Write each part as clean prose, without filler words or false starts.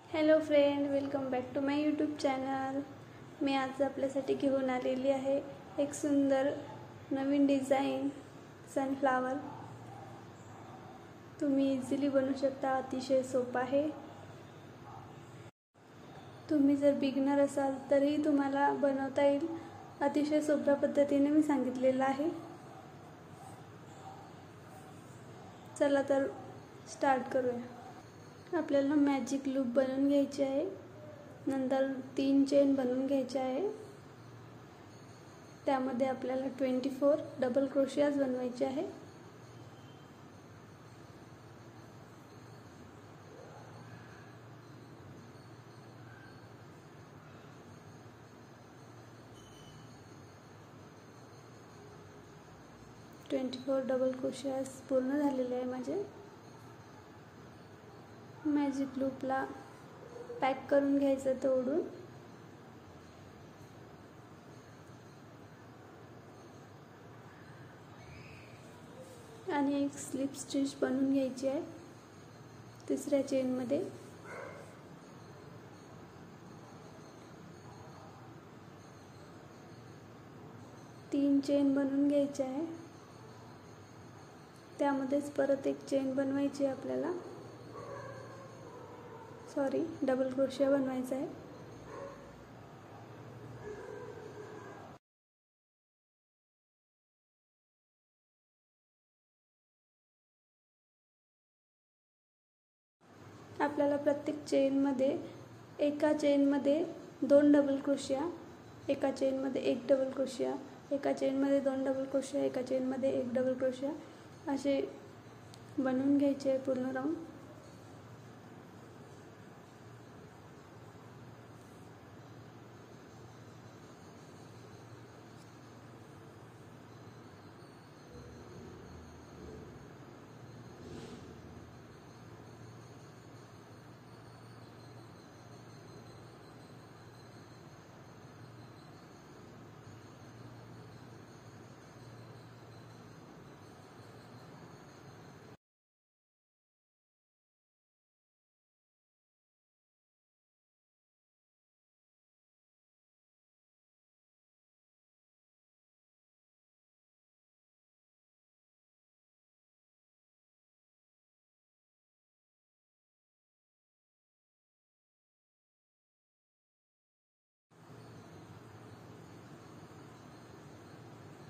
Hello friend, welcome back to my YouTube channel. मी आज आपल्यासाठी घेऊन आलेली आहे एक सुंदर नवीन डिझाईन सनफ्लावर। तुम्ही इझिली बनवू शकता, अतिशय सोपा आहे। तुम्ही जर बिगिनर असाल तरी तुम्हाला बनवता येईल, अतिशय सोप्या पद्धतीने मी सांगितलेलं आहे। चला तर स्टार्ट करूया। आपल्याला मॅजिक लूप बनवून घ्यायची आहे, नंतर 3 चेन बनवून घ्यायचे आहे। त्यामध्ये आपल्याला 24 डबल क्रोशियाज बनवायचे आहे। डबल क्रोशियाज पूर्ण झालेले आहे माझे। मॅजिक लूपला पॅक करून घ्यायचं तोडून। आणि एक स्लिप स्टिच बनवून घ्यायची आहे तिसऱ्या चेनमध्ये। तीन चेन बनवून घ्यायचे आहे, त्यामध्येच परत एक चेन बनवायची आहे आपल्याला। डबल क्रोशिया बनवायचा आहे। आपल्याला प्रत्येक चेनमध्ये एका चेनमध्ये 2 डबल क्रोशिया, एका चेनमध्ये 1 डबल क्रोशिया, एका चेनमध्ये 2 डबल क्रोशिया, एका चेनमध्ये 1 डबल क्रोशिया असे बनवून घ्यायचे आहे पूर्ण राऊंड।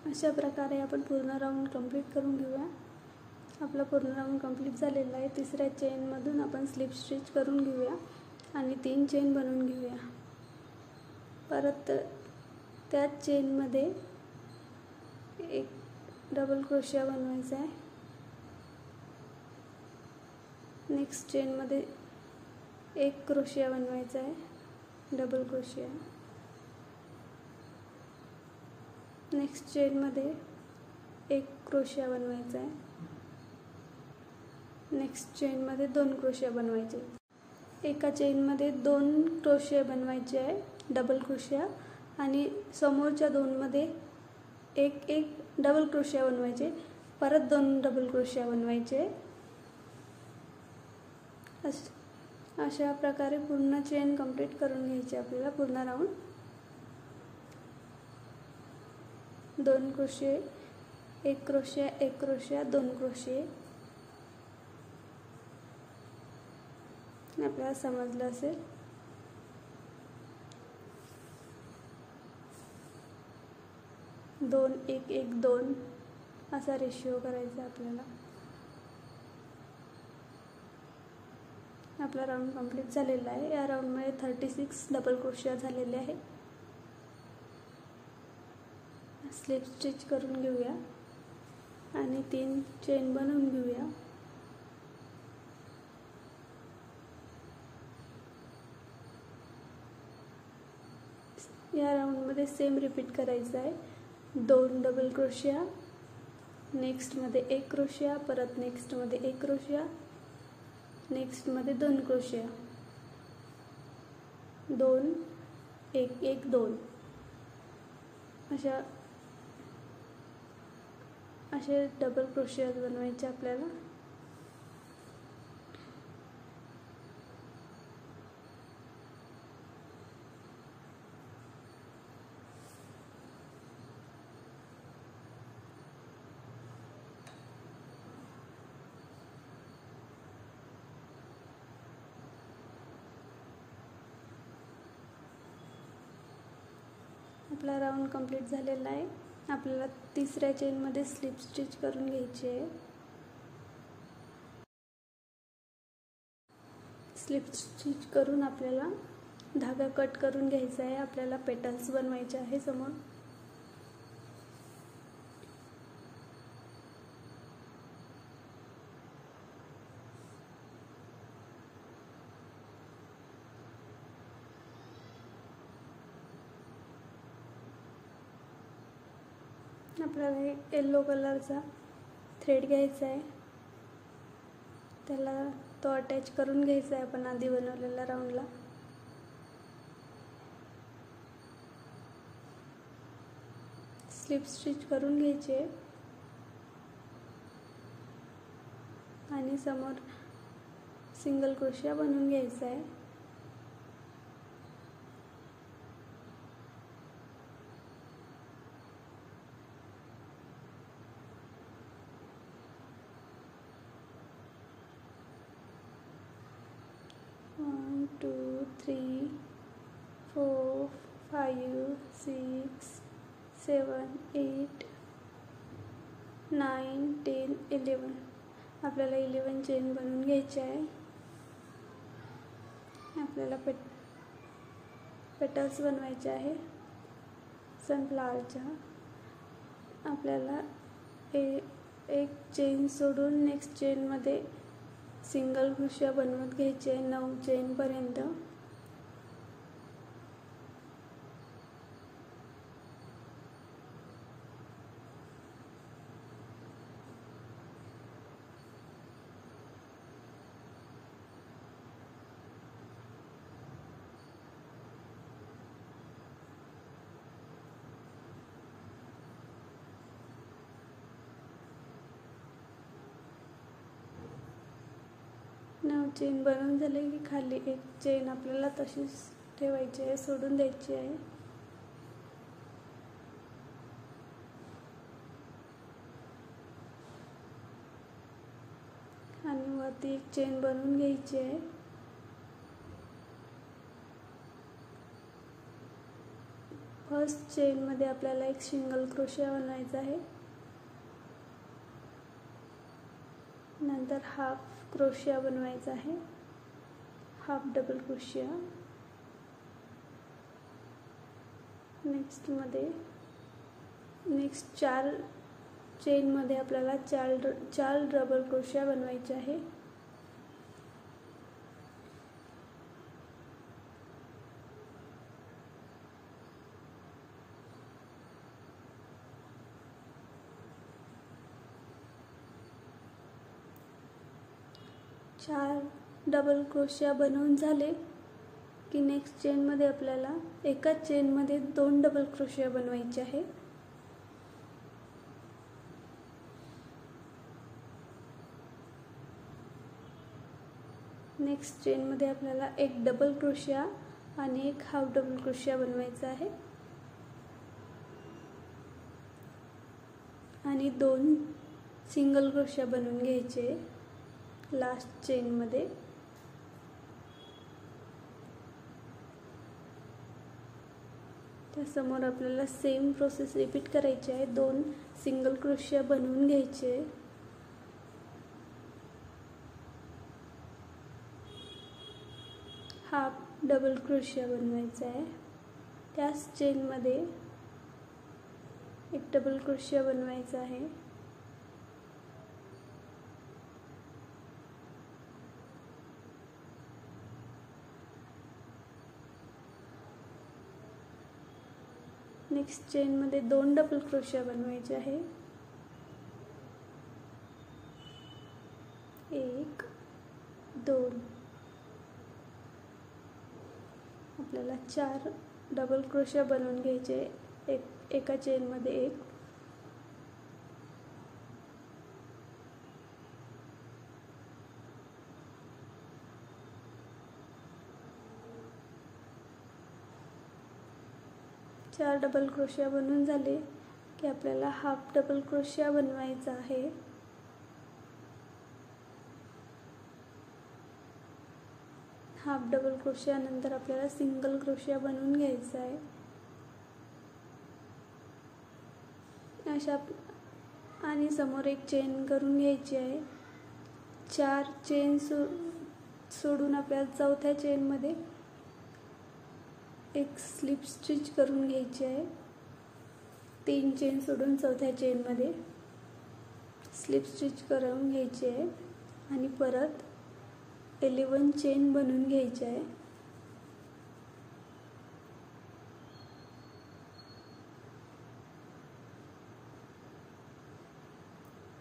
अशा प्रकारे आपण पूर्ण राऊंड कंप्लीट करून घेऊया। आपला पूर्ण राऊंड कंप्लीट झालेला आहे। तिसऱ्या चेनमधून आपण स्लिप स्टिच करून घेऊया आणि 3 चेन बनवून घेऊया। परत त्याच चेनमध्ये एक डबल क्रोशिया बनवायचा आहे। नेक्स्ट चेनमध्ये एक क्रोशिया बनवायचा आहे, डबल क्रोशिया। नेक्स्ट चेनमध्ये एक क्रोशिया बनवायचा आहे। नेक्स्ट चेनमध्ये 2 क्रोशिया बनवायचे। एका चेनमध्ये 2 क्रोशिया बनवायचे आहे, डबल क्रोशिया, आणि समोरच्या 2 मध्ये एक डबल क्रोशिया बनवायचे, परत 2 डबल क्रोशिया बनवायचे। अशा प्रकारे पूर्ण चेन कंप्लीट करून घ्यायची आपल्याला पूर्ण राऊंड। 2 क्रोशिये, एक क्रोशिया, एक क्रोशिया, 2 क्रोशिये। आपल्याला समजलं असेल। दोन एक एक 2 असा रेशिओ करायचा आपल्याला। आपला राऊंड कंप्लीट झालेला आहे। या राऊंडमध्ये 36 डबल क्रोशिया झालेले आहे। स्लिप स्टिच करून घेऊया आणि 3 चेन बनवून घेऊया। या राऊंडमध्ये सेम रिपीट करायचं आहे। 2 डबल क्रोशिया, नेक्स्टमध्ये 1 क्रोशिया, परत नेक्स्टमध्ये 1 क्रोशिया, नेक्स्टमध्ये 2 क्रोशिया, 2 1 1 2 असे डबल क्रोशिया बनवायचे आपल्याला। आपला राऊंड कंप्लीट झालेला आहे. आपल्याला तिसऱ्या चेनमध्ये स्लिप स्टिच करून घ्यायची आहे. स्लिप स्टिच करून आपल्याला धागा कट करून घ्यायचा आहे. आपल्याला पेटल्स बनवायचे आहे समोर. आपल्याला येलो कलरचा थ्रेड घ्यायचा आहे. त्याला तो अटॅच करून घ्यायचा आहे आपण आधी बनवलेल्या राऊंडला. स्लिप स्टिच करून घ्यायचे आणि समोर सिंगल क्रोशिया बनवून घ्यायचा आहे. One, two, three, 4, 5, 6, 7, 8, 9, 10, 11. आपल्याला 11 चेन बनवून घ्यायचे आहे. आपल्याला पेटल्स बनवायचे आहे सनफ्लावरच्या. आपल्याला एक चेन सोडून नेक्स्ट चेनमध्ये सिंगल क्रोशिया बनवत घ्यायचे आहे 9 चेनपर्यंत. चेन बनवून झाले की खाली एक चेन आपल्याला तशीच ठेवायची आहे, सोडून द्यायची आहे. आणि वरती एक चेन बनवून घ्यायची आहे. फर्स्ट चेनमध्ये आपल्याला एक सिंगल क्रोशिया बनवायचा आहे. नंतर हाफ क्रोशिया बनवायचा आहे, हाफ डबल क्रोशिया. नेक्स्ट 4 चेनमध्ये आपल्याला 4 डबल क्रोशिया बनवायचे आहे. चार डबल क्रोशिया बनवून झाले की नेक्स्ट चेनमध्ये आपल्याला एकाच चेनमध्ये 2 डबल क्रोशिया बनवायचे आहे. नेक्स्ट चेनमध्ये आपल्याला एक डबल क्रोशिया आणि एक हाफ डबल क्रोशिया बनवायचा आहे आणि 2 सिंगल क्रोशिया बनवून घ्यायचे लास्ट चेनमध्ये. त्यासमोर आपल्याला सेम प्रोसेस रिपीट करायची आहे. 2 सिंगल क्रोशिया बनवून घ्यायचे, हाफ डबल क्रोशिया बनवायचा आहे. त्याच चेनमध्ये एक डबल क्रोशिया बनवायचा आहे. नेक्स्ट चेनमध्ये 2 डबल क्रोशिया बनवायचे आहे. 1, 2. आपल्याला 4 डबल क्रोशिया बनवून घ्यायचे एका चेनमध्ये एक. चार डबल क्रोशिया बनवून झाले की आपल्याला हाफ डबल क्रोशिया बनवायचा आहे. हाफ डबल क्रोशिया नंतर आपल्याला सिंगल क्रोशिया बनवून घ्यायचा आहे. अशा आणि समोर एक चेन करून घ्यायची आहे। 4 चेन सोडून आपल्याला चौथ्या चेनमध्ये एक स्लिप स्टिच करून घ्यायची आहे। 3 चेन सोडून चौथ्या चेनमध्ये स्लिप स्टिच करून घ्यायची आहे आणि परत 11 चेन बनवून घ्यायची आहे।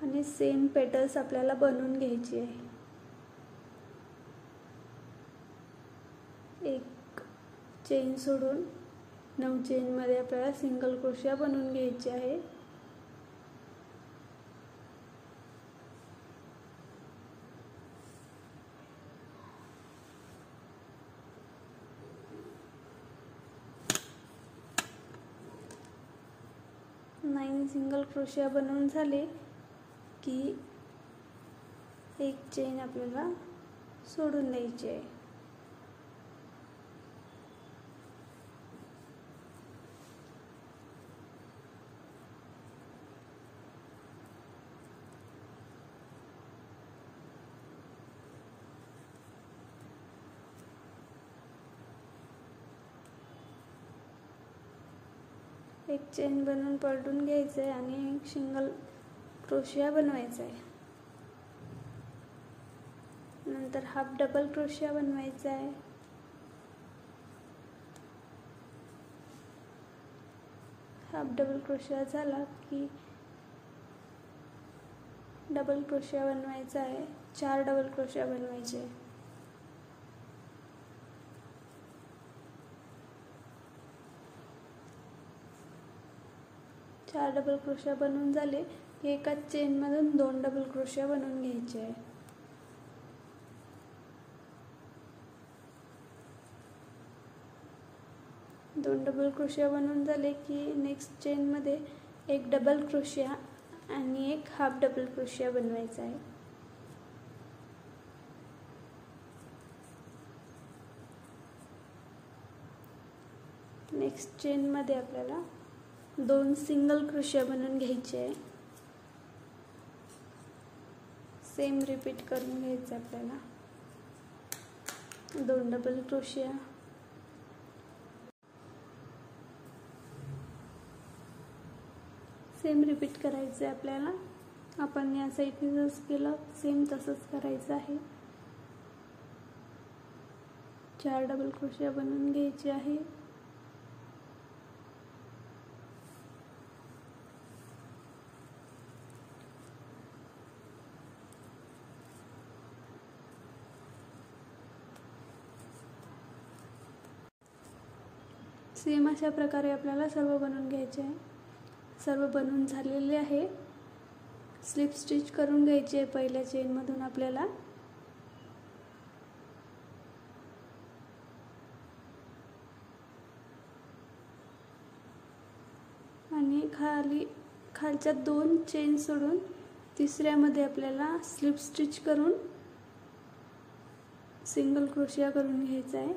आणि सेम पेटल्स आपल्याला बनवून घ्यायची आहे। एक चेन सोडून 9 चेनमध्ये आपल्याला सिंगल क्रोशिया बनवून घ्यायची आहे। नाइन सिंगल क्रोशिया बनवून झाले की एक चेन आपल्याला सोडून द्यायची आहे। एक चेन बनवून पलटून घ्यायचं आहे आणि एक सिंगल क्रोशिया बनवायचा आहे। नंतर हाफ डबल क्रोशिया बनवायचा आहे। हाफ डबल क्रोशिया झाला की डबल क्रोशिया बनवायचा आहे। 4 डबल क्रोशिया बनवायचे। चार डबल क्रोशिया बनवून झाले की एकाच चेनमधून 2 डबल क्रोशिया बनवून घ्यायचे आहे। दोन डबल क्रोशिया बनवून झाले की नेक्स्ट चेनमध्ये एक डबल क्रोशिया आणि एक हाफ डबल क्रोशिया बनवायचा आहे। नेक्स्ट चेनमध्ये आपल्याला 2 सिंगल क्रोशिया बनवून घ्यायचे आहे। सेम रिपीट करून घ्यायचं आपल्याला। 2 डबल क्रोशिया, सेम रिपीट करायचं आहे आपल्याला। आपण या साईडने जसं केलं सेम तसंच करायचं आहे। 4 डबल क्रोशिया बनवून घ्यायचे आहे। सेम अशा प्रकारे आपल्याला सर्व बनवून घ्यायचे आहे। सर्व बनवून झालेले आहे। स्लिप स्टिच करून घ्यायची आहे पहिल्या चेनमधून आपल्याला। आणि खालच्या 2 चेन सोडून तिसऱ्यामध्ये आपल्याला स्लिप स्टिच करून सिंगल क्रोशिया करून घ्यायचा आहे।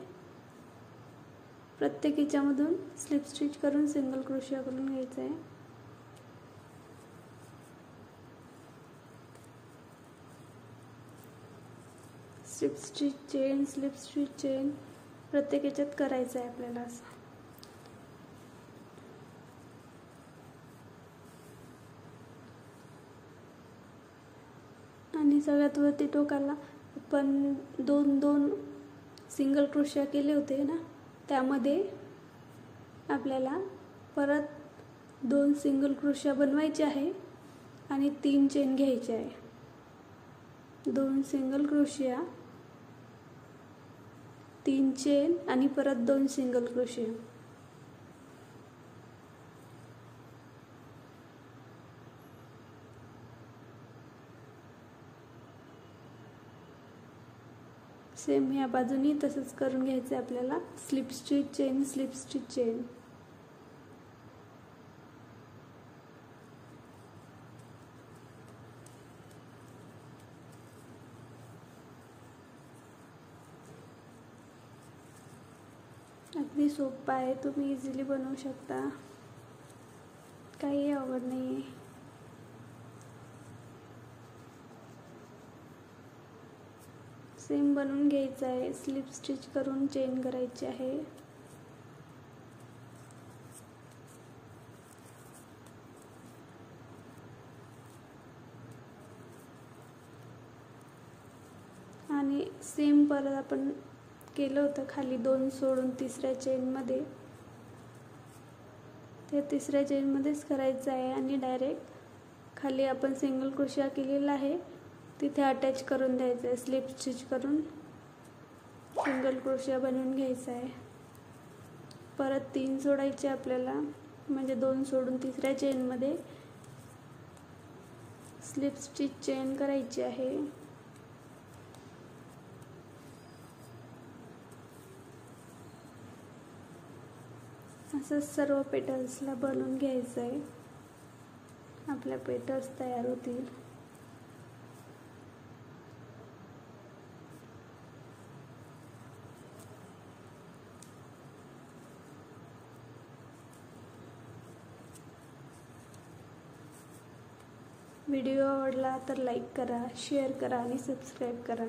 प्रत्येक याच्यामधून स्लिप स्टिच करून सिंगल क्रोशिया करून घ्यायचा आहे। Slip stitch chain, slip stitch chain प्रत्येक याच्यात करायचं आहे आपल्याला असं। आणि सगळ्यात वरती टोकाला आपण 2 सिंगल क्रोशिया केले होते ना, त्यामध्ये आपल्याला परत 2 सिंगल क्रोशिया बनवायचे आहे आणि 3 चेन घ्यायचे आहे। 2 सिंगल क्रोशिया, 3 चेन आणि परत 2 सिंगल क्रोशिया। सेम या बाजूनी तसंच करून घ्यायचं आहे आपल्याला। Slip stitch chain, slip stitch chain. अगदी सोपा आहे, तुम्ही इझिली बनवू शकता। काही अवघड नाही आहे. सेम बनवून घ्यायचं आहे. स्लिप स्टिच करून चेन करायची आहे. आणि सेम परत आपण केलं होतं खाली 2 सोडून तिसऱ्या चेनमध्ये, ते तिसऱ्या चेनमध्येच करायचं आहे. आणि डायरेक्ट खाली आपण सिंगल क्रोशिया केलेला आहे तिथे अटॅच करून द्यायचं आहे. स्लिप स्टिच करून सिंगल क्रोशिया बनवून घ्यायचा आहे. परत 3 सोडायचे आपल्याला, म्हणजे 2 सोडून तिसऱ्या चेनमध्ये स्लिप स्टिच चेन करायची आहे. असं सर्व पेटल्सला बनवून घ्यायचं आहे. आपल्या पेटल्स तयार होतील. व्हिडिओ आवडला तर लाईक करा, शेअर करा आणि सबस्क्राईब करा.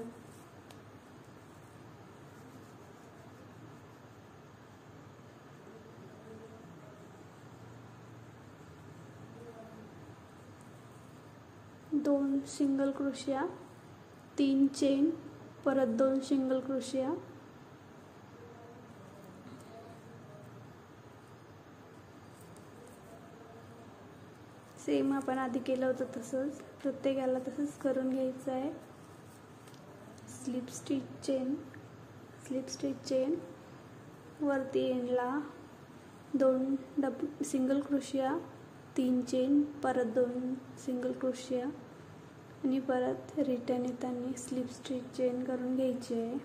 दोन सिंगल क्रोशिया, 3 चेन, परत 2 सिंगल क्रोशिया, सेम आपण आधी केलं होतं तसंच प्रत्येकाला तसंच करून घ्यायचं आहे. स्लिप स्टिच चेन वरती एंडला 2 सिंगल क्रोशिया, 3 चेन, परत 2 सिंगल क्रोशिया आणि परत रिटर्न येताना स्लिप स्टिच चेन करून घ्यायची आहे.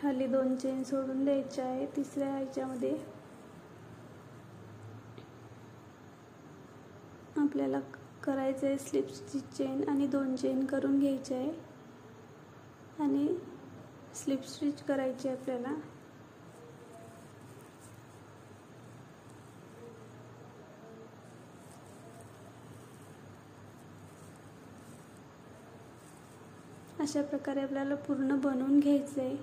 खाली 2 चेन सोडून द्यायच्या आहे. तिसऱ्या ह्याच्यामध्ये आपल्याला करायचं आहे स्लिप स्टिच चेन आणि 2 चेन करून घ्यायचे आहे आणि स्लिप स्टिच करायची आपल्याला. अशा प्रकारे आपल्याला पूर्ण बनवून घ्यायचं आहे.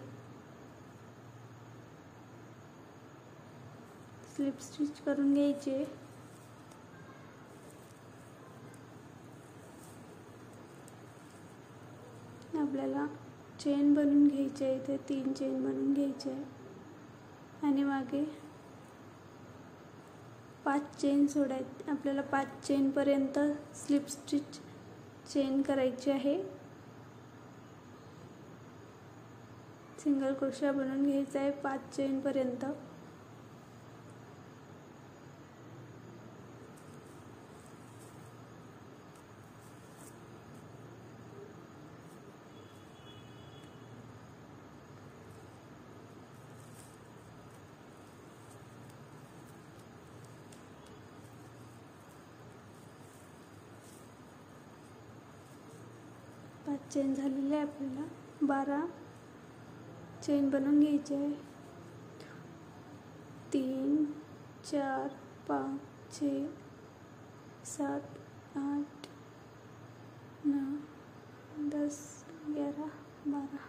स्लिप स्टिच करून घ्यायचे. आपल्याला चेन बनवून घ्यायची आहे. इथे 3 चेन बनवून घ्यायचे आहे आणि मागे 5 चेन सोडायचे. आपल्याला 5 चेनपर्यंत स्लिप स्टिच चेन करायची आहे. सिंगल क्रोशिया बनवून घ्यायचा आहे 5 चेनपर्यंत. चेन झालेले आहे. आपल्याला 12 चेन बनवून घ्यायचे आहे. 3 4 5 6 7 8 9 10 11 12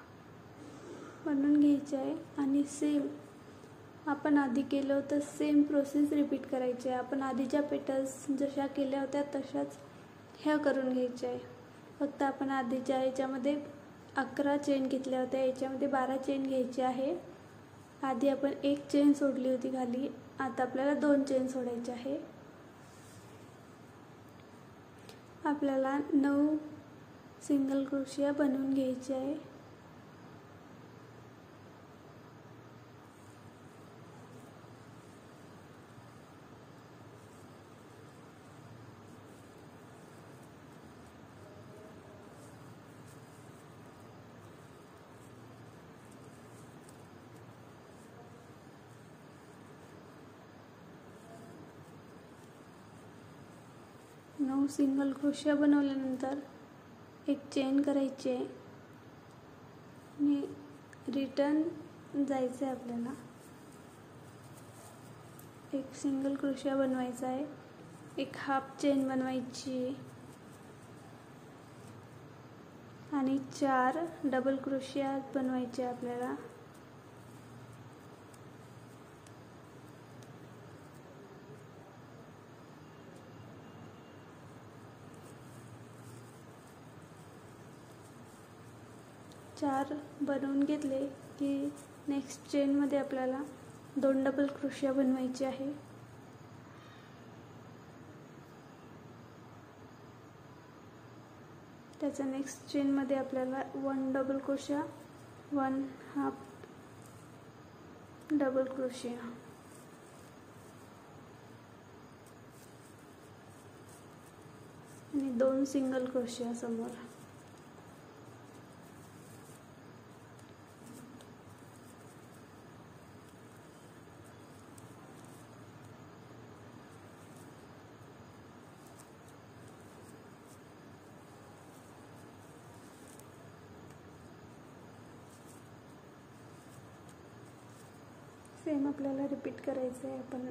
बनवून घ्यायचे आहे. आणि सेम आपण आधी केलं होतं सेम प्रोसेस रिपीट करायची आहे. आपण आधीच्या पेटल्स जशा केल्या होत्या तशाच ह्या करून घ्यायच्या आहे. फक्त आपण आधीच्या ह्याच्यामध्ये 11 चेन घेतल्या होत्या, याच्यामध्ये 12 चेन घ्यायची आहे. आधी आपण 1 चेन सोडली होती खाली, आता आपल्याला 2 चेन सोडायचे आहे. आपल्याला 9 सिंगल क्रोशिया बनवून घ्यायचे आहे. 9 सिंगल क्रोशिया बनवल्यानंतर एक चेन करायची आहे आणि रिटर्न जायचं आहे आपल्याला. एक सिंगल क्रोशिया बनवायचा आहे, एक हाफ चेन बनवायची आणि 4 डबल क्रोशिया बनवायचे आपल्याला. चार बनवून घेतले की नेक्स्ट चेनमध्ये आपल्याला 2 डबल क्रोशिया बनवायचे आहे. त्याच्या नेक्स्ट चेनमध्ये आपल्याला 1 डबल क्रोशिया, 1 हाफ डबल क्रोशिया आणि 2 सिंगल क्रोशिया समोर. सेम आपल्याला रिपीट करायचं आहे. आपण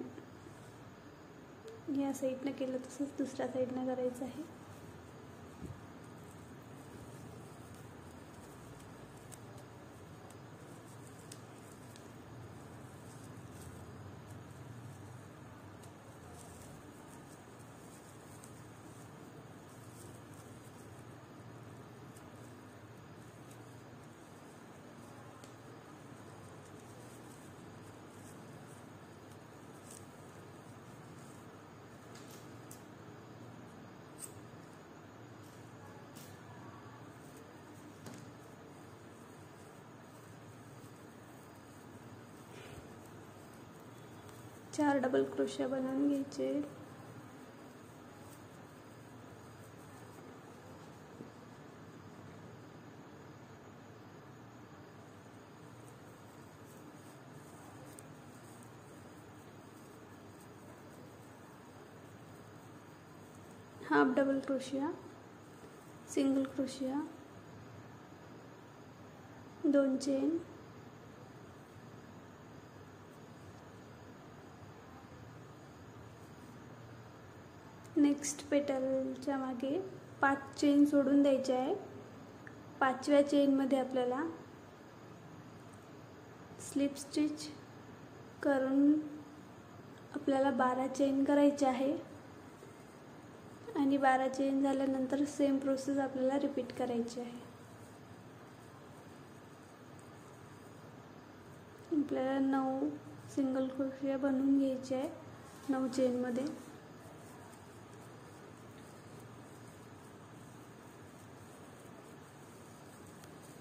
या साईडनं केलं तसंच दुसऱ्या साईडनं करायचं आहे. चार डबल क्रोशिया बनवून घ्यायचे. हाफ डबल क्रोशिया, सिंगल क्रोशिया, 2 चेन, नेक्स्ट पेटलच्या मागे 5 चेन सोडून द्यायचे आहे. 5व्या चेनमध्ये आपल्याला स्लिप स्टिच करून आपल्याला 12 चेन करायचे आहे आणि 12 चेन झाल्यानंतर सेम प्रोसेस आपल्याला रिपीट करायची आहे. आपल्याला 9 सिंगल क्रोशिया बनवून घ्यायचे आहे 9 चेनमध्ये.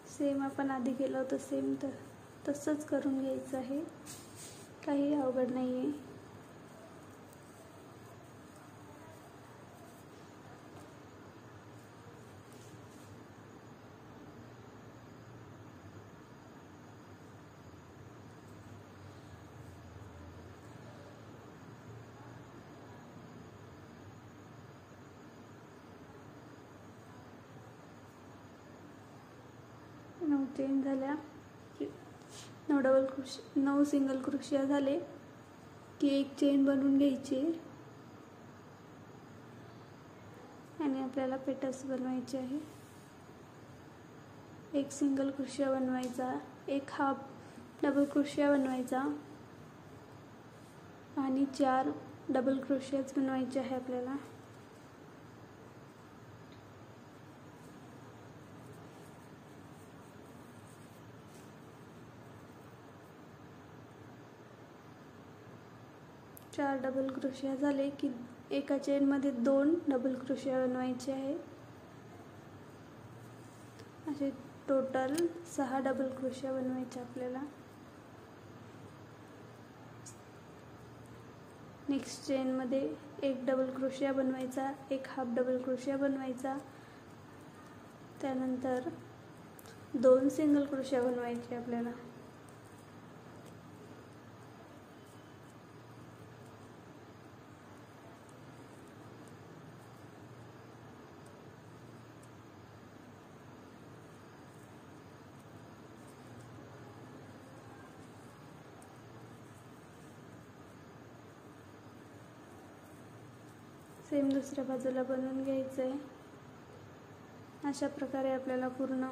सेम आपण आधी केलं होतं सेम तसंच करून घ्यायचं आहे. काही अवघड नाही आहे. नऊ चेन झाल्या की 9 सिंगल क्रोशिया झाले की एक चेन बनवून घ्यायची आणि आपल्याला पेटल्स बनवायचे आहे. एक सिंगल क्रोशिया बनवायचा, एक हाफ डबल क्रोशिया बनवायचा आणि 4 डबल क्रोशियाच बनवायचे आहे आपल्याला. चार डबल क्रोशिया झाले की एका चेनमध्ये 2 डबल क्रोशिया बनवायचे आहे. असे टोटल 6 डबल क्रोशिया बनवायचे आपल्याला. नेक्स्ट चेनमध्ये एक डबल क्रोशिया बनवायचा, एक हाफ डबल क्रोशिया बनवायचा, त्यानंतर 2 सिंगल क्रोशिया बनवायचे आपल्याला. सेम दुसऱ्या बाजूला बनवून घ्यायचं आहे. अशा प्रकारे आपल्याला पूर्ण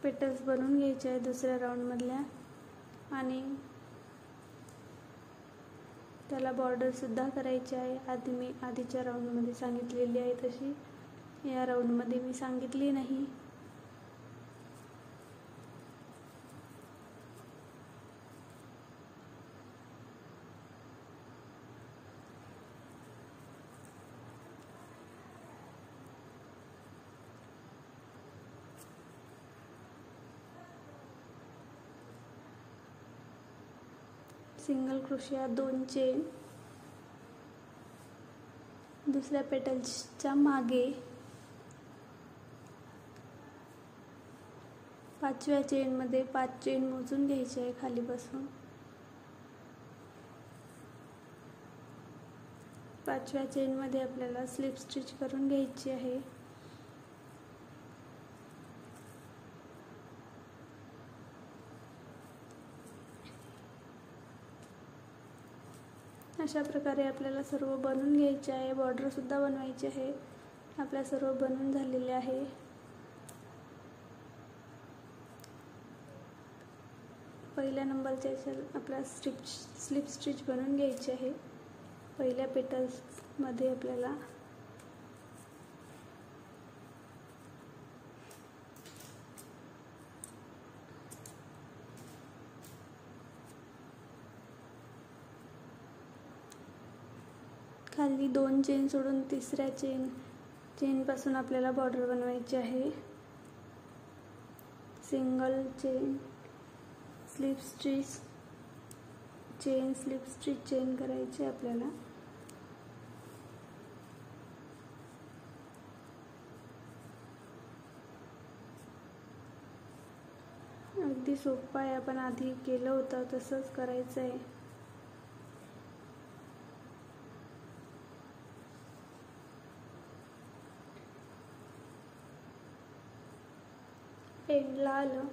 पेटल्स बनवून घ्यायचे आहे दुसऱ्या राऊंडमधल्या, आणि त्याला बॉर्डरसुद्धा करायची आहे. मी आधीच्या राऊंडमध्ये सांगितलेली आहे तशी या राऊंडमध्ये मी सांगितली नाही. सिंगल क्रोशिया 2 चेन दुसऱ्या पेटल्सच्या मागे, 5व्या चेनमध्ये 5 चेन मोजून घ्यायचे आहे खालीपासून. 5व्या चेनमध्ये आपल्याला स्लिप स्टिच करून घ्यायची आहे. अशा प्रकारे आपल्याला सर्व बनवून घ्यायचे आहे. बॉर्डरसुद्धा बनवायची आहे. आपल्या सर्व बनवून झालेले आहे. पहिल्या नंबरच्या आपल्याला स्लिप स्टिच बनवून घ्यायची आहे. पहिल्या पेटल्समध्ये आपल्याला खाली 2 चेन सोडून तिसऱ्या चेनपासून आपल्याला बॉर्डर बनवायची आहे. Single chain, slip stitch, chain, slip stitch, chain करायची आपल्याला. अगदी सोपं आहे. आपण आधी केलं होतं तसंच करायचं आहे. एंडला आलं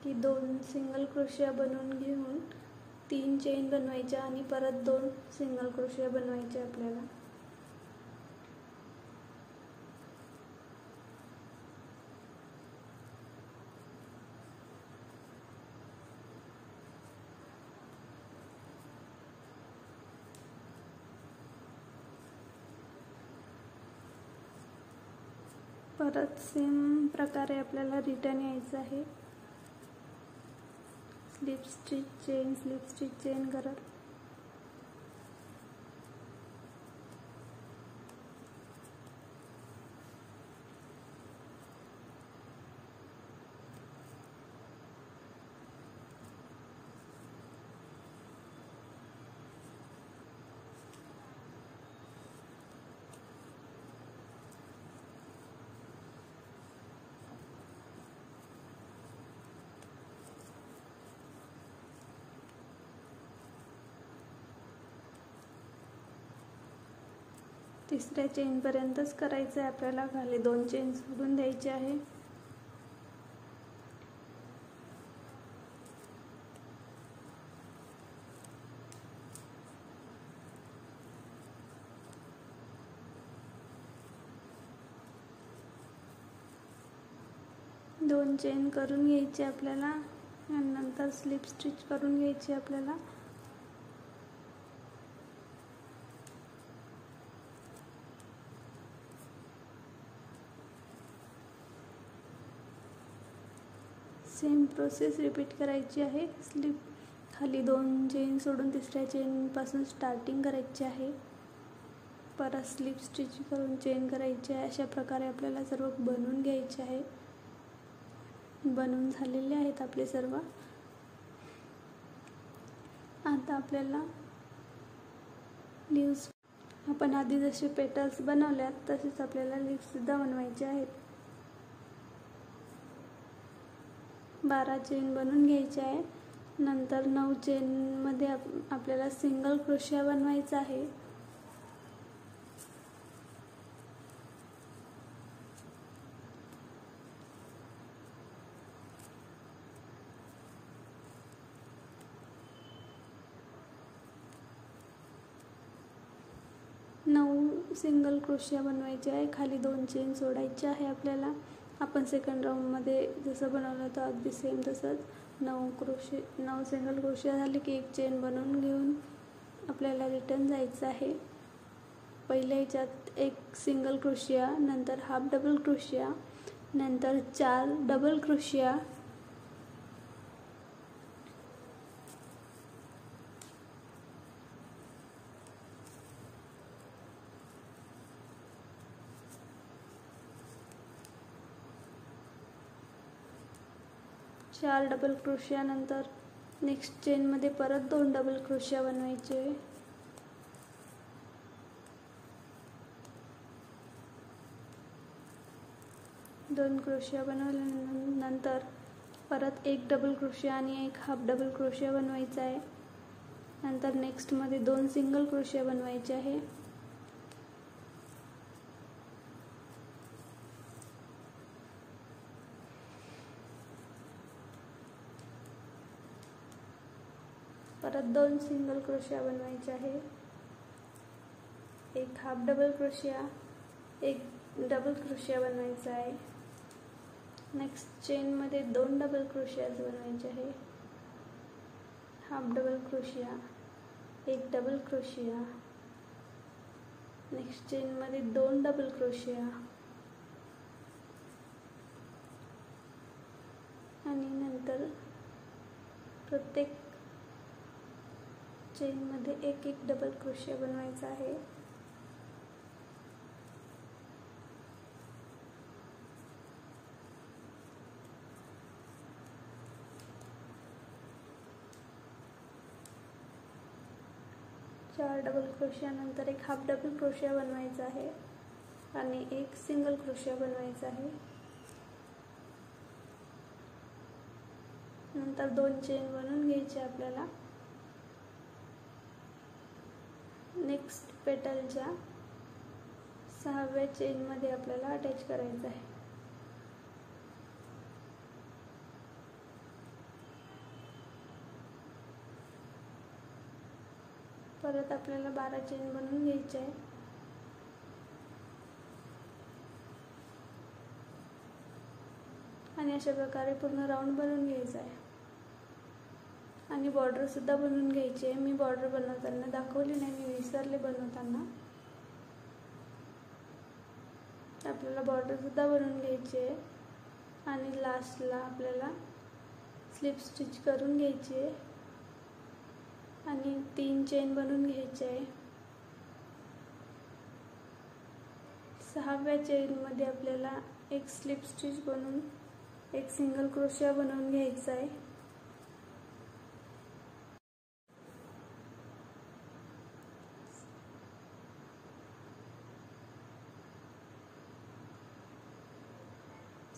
की 2 सिंगल क्रोशिया बनवून घेऊन 3 चेन बनवायच्या आणि परत 2 सिंगल क्रोशिया बनवायच्या आपल्याला. परत सेम प्रकारे आपल्याला रिटर्न यायचं आहे. Slip stitch, chain, slip stitch, chain करत तिसऱ्या चेनपर्यंतच करायचं आहे आपल्याला. खाली 2 चेन सोडून द्यायचे आहे. दोन चेन करून घ्यायचे आपल्याला आणि नंतर स्लिप स्टिच करून घ्यायची आपल्याला. सेम प्रोसेस रिपीट करायची आहे. स्लिप खाली 2 चेन सोडून तिसऱ्या चेनपासून स्टार्टिंग करायची आहे. परत स्लिप स्टिच करून चेन करायची आहे. अशा प्रकारे आपल्याला सर्व बनवून घ्यायचे आहे. बनवून झालेले आहेत आपले सर्व. आता आपल्याला लीव्स, आपण आधी जसे पेटल्स बनवल्यात तसेच आपल्याला लीव्स सुद्धा बनवायचे आहेत. 12 चेन बनवून घ्यायचे आहे. नंतर 9 चेनमध्ये आपल्याला सिंगल क्रोशिया बनवायचा आहे. 9 सिंगल क्रोशिया बनवायचे आहे. खाली 2 चेन सोडायचे आहे आपल्याला. आपण सेकंड राऊंडमध्ये जसं बनवलं होतं अगदी सेम तसंच 9 सिंगल क्रोशिया झाले की एक चेन बनवून घेऊन आपल्याला रिटर्न जायचं आहे. पहिल्या ह्याच्यात एक सिंगल क्रोशिया, नंतर हाफ डबल क्रोशिया, नंतर 4 डबल क्रोशिया, डबल क्रोशिया. नंतर नेक्स्ट चेनमध्ये परत 2 डबल क्रोशिया बनवायचे. दोन क्रोशिया बनवल्यानंतर परत एक डबल क्रोशिया आणि एक हाफ डबल क्रोशिया बनवायचा आहे. नंतर नेक्स्टमध्ये 2 सिंगल क्रोशिया बनवायचे आहे. परत 2 सिंगल क्रोशिया बनवायचे आहे. एक हाफ डबल क्रोशिया, एक डबल क्रोशिया बनवायचा आहे. नेक्स्ट चेनमध्ये 2 डबल क्रोशियाज बनवायचे आहे. हाफ डबल क्रोशिया, एक डबल क्रोशिया. नेक्स्ट चेनमध्ये 2 डबल क्रोशिया आणि नंतर प्रत्येक चेनमध्ये एक एक डबल क्रोशिया बनवायचा आहे. चार डबल क्रोशिया नंतर एक हाफ डबल क्रोशिया बनवायचा आहे आणि एक सिंगल क्रोशिया बनवायचा आहे. नंतर 2 चेन बनवून घ्यायचे आपल्याला. नेक्स्ट पेटलच्या 6व्या चेनमध्ये आपल्याला अटॅच करायचं आहे. परत आपल्याला 12 चेन बनवून घ्यायचे आहे. आणि अशा प्रकारे पूर्ण राऊंड बनवून घ्यायचा आहे. आणि बॉर्डर सुद्धा बनवून घ्यायची आहे. मी बॉर्डर बनवताना दाखवली नाही, मी विसरले बनवताना. आपल्याला बॉर्डर सुद्धा बनवून घ्यायची आहे. आणि लास्टला आपल्याला स्लिप स्टिच करून घ्यायची आहे आणि 3 चेन बनवून घ्यायचे आहे. 6व्या चेनमध्ये आपल्याला एक स्लिप स्टिच बनवून एक सिंगल क्रोशिया बनवून घ्यायचा आहे.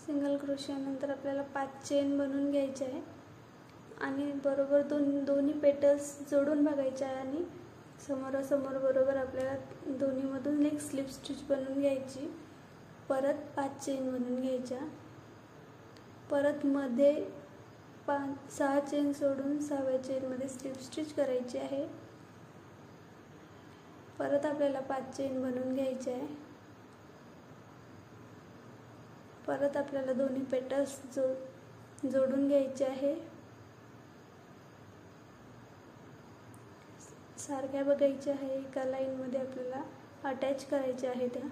सिंगल क्रोशिया नंतर आपल्याला 5 चेन बनवून घ्यायचे आहे आणि बरोबर दोन्ही पेटल्स जोडून बघायचे आहे आणि समोरासमोर बरोबर आपल्याला दोन्हीमधून एक स्लिप स्टिच बनवून घ्यायची. परत 5 चेन बनवून घ्यायच्या. परत मध्ये 6 चेन सोडून 6व्या चेनमध्ये स्लिप स्टिच करायची आहे. परत आपल्याला 5 चेन बनवून घ्यायचे आहे. परत आपल्याला दोन्ही पेटल्स जोडून घ्यायचे आहे. सारख्या बघायच्या आहे. एका लाईनमध्ये आपल्याला अटॅच करायच्या आहे त्या.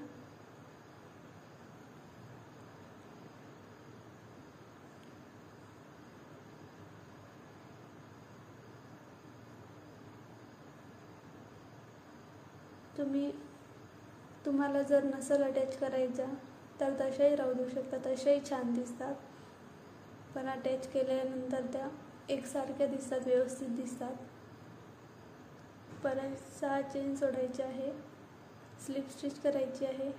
तुम्हाला जर नसेल अटॅच करायचा तर तशाही राहू देऊ शकता, तशाही छान दिसतात. पण अटॅच केल्यानंतर त्या एकसारख्या दिसतात, व्यवस्थित दिसतात. परत 6 चेन सोडायचे आहे, स्लिप स्टिच करायची आहे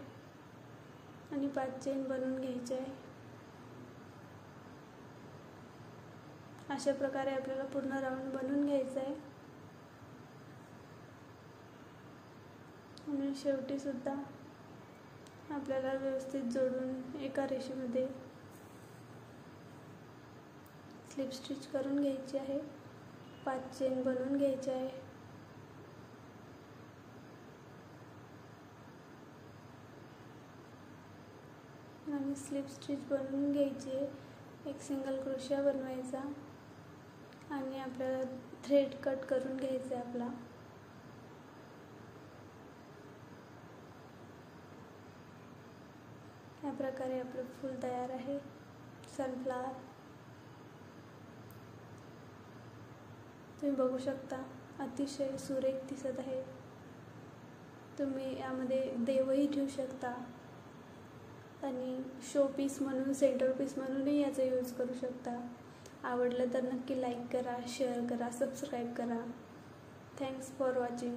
आणि 5 चेन बनवून घ्यायचे आहे. अशा प्रकारे आपल्याला पूर्ण राऊंड बनवून घ्यायचा आहे. आणि शेवटी सुद्धा आपल्याला व्यवस्थित जोडून एका रेषेमध्ये स्लिप स्टिच करून घ्यायची आहे. 5 चेन बनवून घ्यायचे आहे. आणि स्लिप स्टिच बनवून घ्यायची. एक सिंगल क्रोशिया बनवायचा आणि आपल्याला थ्रेड कट करून घ्यायचा आहे आपला. या प्रकारे आपलं फूल तयार आहे, सनफ्लावर. तुम्ही बघू शकता, अतिशय सुरेख दिसत आहे. तुम्ही यामध्ये देवही ठेवू शकता आणि शो पीस म्हणून, सेंटर पीस म्हणूनही याचा यूज करू शकता. आवडलं तर नक्की लाईक करा, शेअर करा, सबस्क्राईब करा. Thanks for watching.